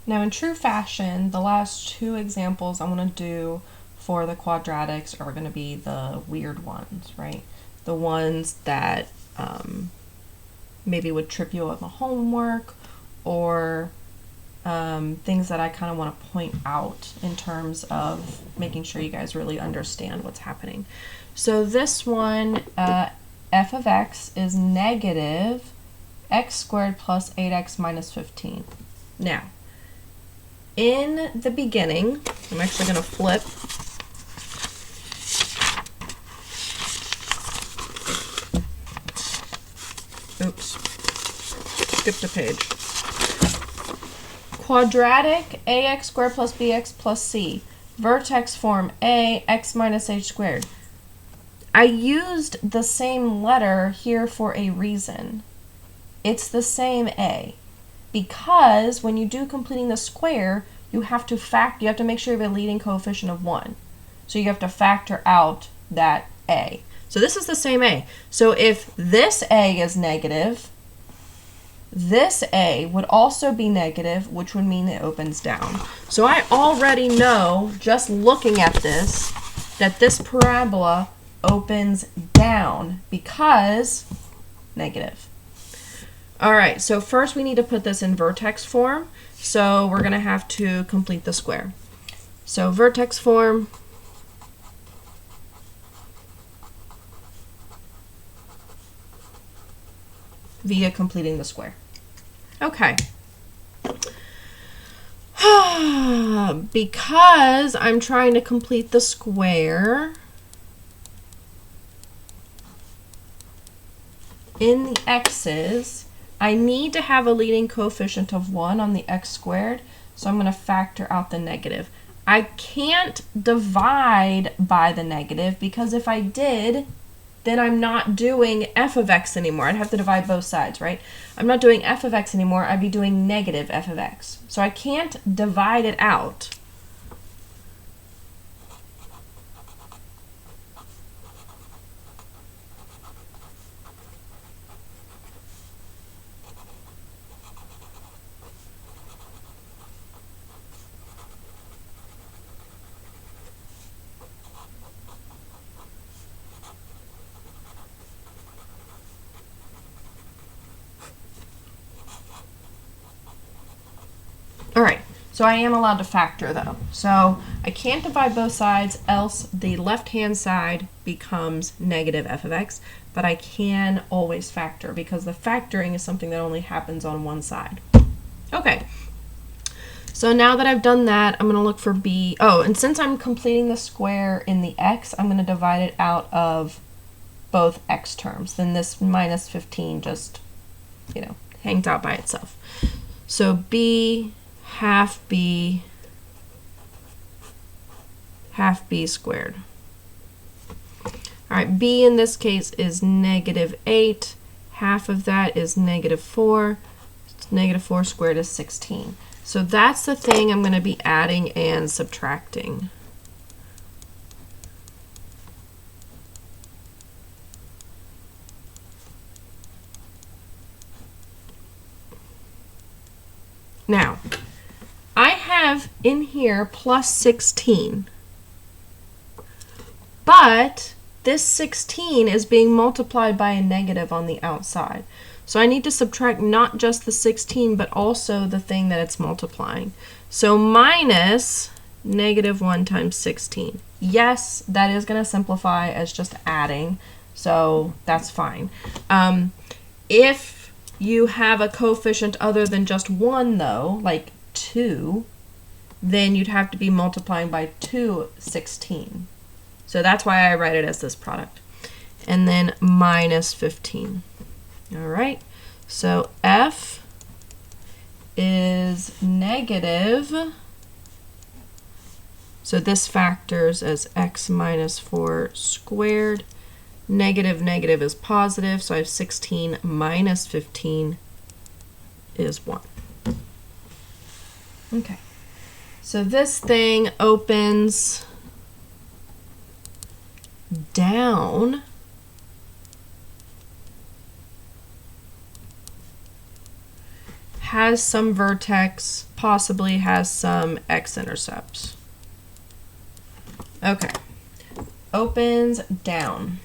Now in true fashion, the last two examples I'm going to do for the quadratics are going to be the weird ones, right? The ones that maybe would trip you up on homework, or things that I kind of want to point out in terms of making sure you guys really understand what's happening. So this one, f of x is negative x squared plus 8x minus 15. Now, in the beginning, I'm actually going to flip. Oops, skipped a page. Quadratic ax squared plus bx plus c. Vertex form a x minus h squared. I used the same letter here for a reason. It's the same a. Because when you do completing the square, you have to make sure you have a leading coefficient of 1. So you have to factor out that a. So this is the same a. So if this a is negative, this a would also be negative, which would mean it opens down. So I already know, just looking at this, that this parabola opens down because negative. All right, so first we need to put this in vertex form. So we're going to have to complete the square. So vertex form, via completing the square. Okay. Because I'm trying to complete the square, in the x's, I need to have a leading coefficient of 1 on the x squared, so I'm going to factor out the negative. I can't divide by the negative, because if I did, then I'm not doing f of x anymore. I'd have to divide both sides, right? I'm not doing f of x anymore. I'd be doing negative f of x. So I can't divide it out. All right, so I am allowed to factor though. So I can't divide both sides, else the left-hand side becomes negative f of x, but I can always factor because the factoring is something that only happens on one side. Okay, so now that I've done that, I'm going to look for b. Oh, and since I'm completing the square in the x, I'm going to divide it out of both x terms. Then this minus 15 just, hangs out by itself. So b half b squared. All right, b in this case is negative 8. Half of that is negative 4. Negative 4 squared is 16. So that's the thing I'm going to be adding and subtracting. Now, I have in here plus 16, but this 16 is being multiplied by a negative on the outside. So I need to subtract not just the 16, but also the thing that it's multiplying. So minus negative 1 times 16. Yes, that is going to simplify as just adding, so that's fine. If you have a coefficient other than just 1, though, like 2, then you'd have to be multiplying by 2 16. So that's why I write it as this product. And then minus 15. All right, so f is negative. So this factors as x minus 4 squared. Negative, negative is positive, so I have 16 minus 15 is 1. Okay, so this thing opens down has some vertex, possibly has some x-intercepts. Okay, opens down.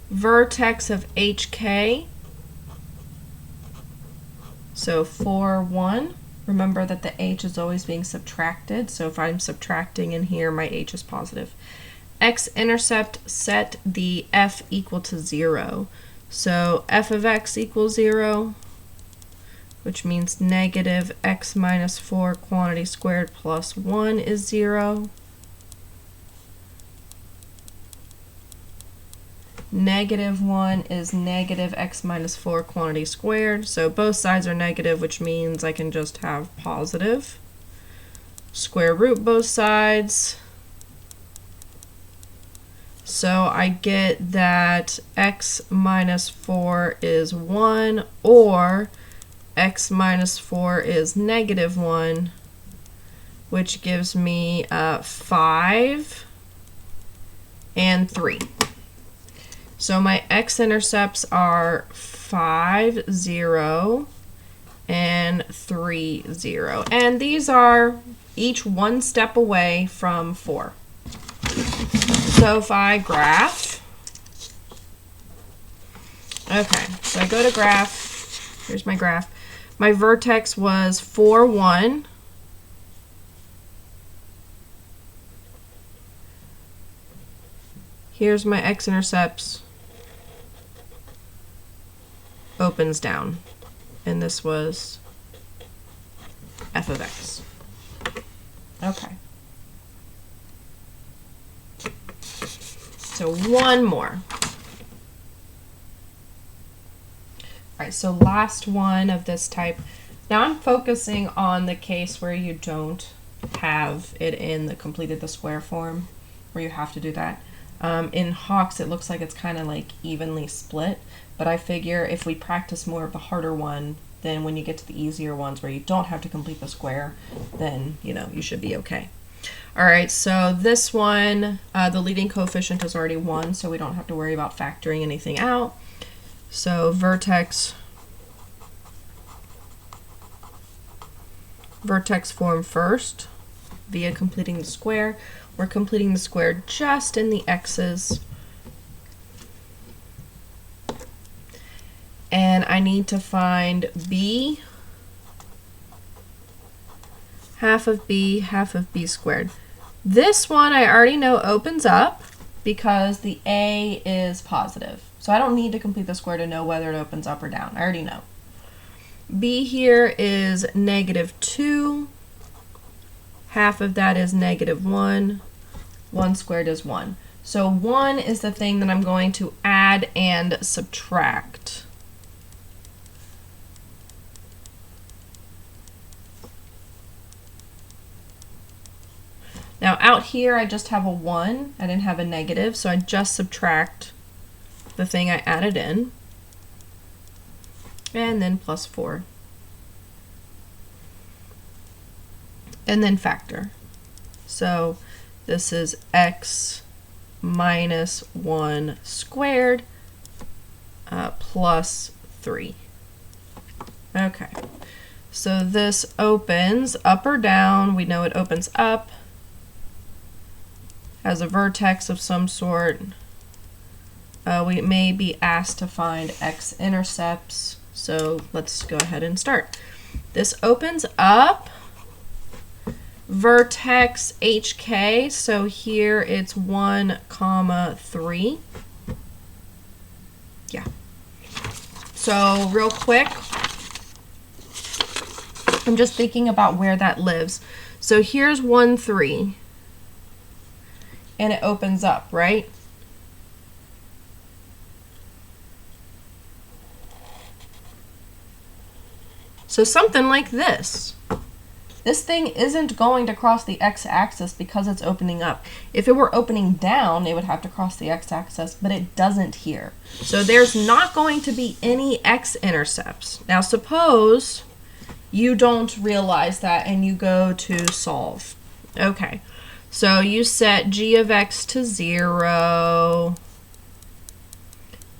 Vertex of HK, so 4, 1. Remember that the h is always being subtracted, so if I'm subtracting in here, my h is positive. X-intercept, set the f equal to 0. So f of x equals 0, which means negative x minus 4 quantity squared plus 1 is 0. Negative 1 is negative x minus 4 quantity squared. So both sides are negative, which means I can just have positive. Square root both sides. So I get that x minus 4 is 1, or x minus 4 is negative 1, which gives me 5 and 3. So my x-intercepts are 5, 0, and 3, 0. And these are each one step away from 4. So if I graph, okay, so I go to graph, here's my graph. My vertex was 4, 1. Here's my x-intercepts. Opens down, and this was f of x. Okay. So one more. All right, so last one of this type. Now I'm focusing on the case where you don't have it in the completed the square form, where you have to do that. In Hawks, it looks like it's kind of like evenly split, but I figure if we practice more of the harder one, then when you get to the easier ones where you don't have to complete the square, then, you know, you should be okay. All right, so this one, the leading coefficient is already 1, so we don't have to worry about factoring anything out. So vertex form first via completing the square. We're completing the square just in the x's. And I need to find b, half of b squared. This one I already know opens up because the a is positive. So I don't need to complete the square to know whether it opens up or down. I already know. b here is negative 2. Half of that is negative 1. 1 squared is 1. So 1 is the thing that I'm going to add and subtract. Now out here I just have a 1. I didn't have a negative, so I just subtract the thing I added in. And then plus 4. And then factor. So this is x minus 1 squared plus 3. Okay, so this opens up or down. We know it opens up, has a vertex of some sort. We may be asked to find x-intercepts, so let's go ahead and start. This opens up. Vertex HK, so here it's 1, 3. Yeah. So real quick, I'm just thinking about where that lives. So here's 1, 3, and it opens up, right? So something like this. This thing isn't going to cross the x-axis because it's opening up. If it were opening down, it would have to cross the x-axis, but it doesn't here. So there's not going to be any x-intercepts. Now suppose you don't realize that and you go to solve. Okay, so you set g of x to 0,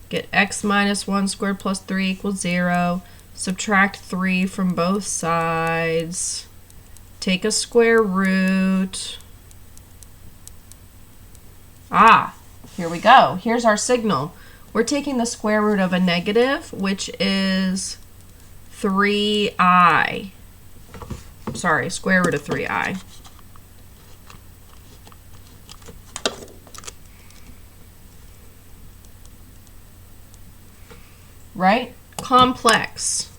Get x minus 1 squared plus 3 equals 0. Subtract 3 from both sides. Take a square root. Ah, here we go. Here's our signal. We're taking the square root of a negative, which is 3i. Sorry, square root of 3i. Right? Complex.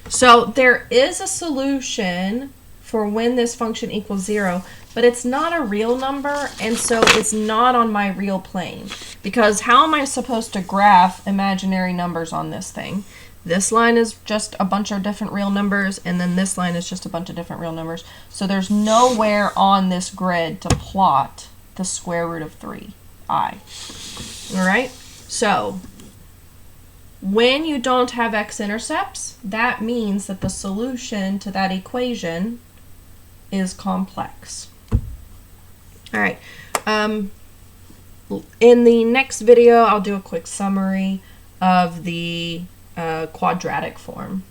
So there is a solution for when this function equals 0, but it's not a real number, and so it's not on my real plane. Because how am I supposed to graph imaginary numbers on this thing? This line is just a bunch of different real numbers, and then this line is just a bunch of different real numbers. So there's nowhere on this grid to plot the square root of 3i. All right? So when you don't have x-intercepts, that means that the solution to that equation is complex. All right. In the next video, I'll do a quick summary of the quadratic form.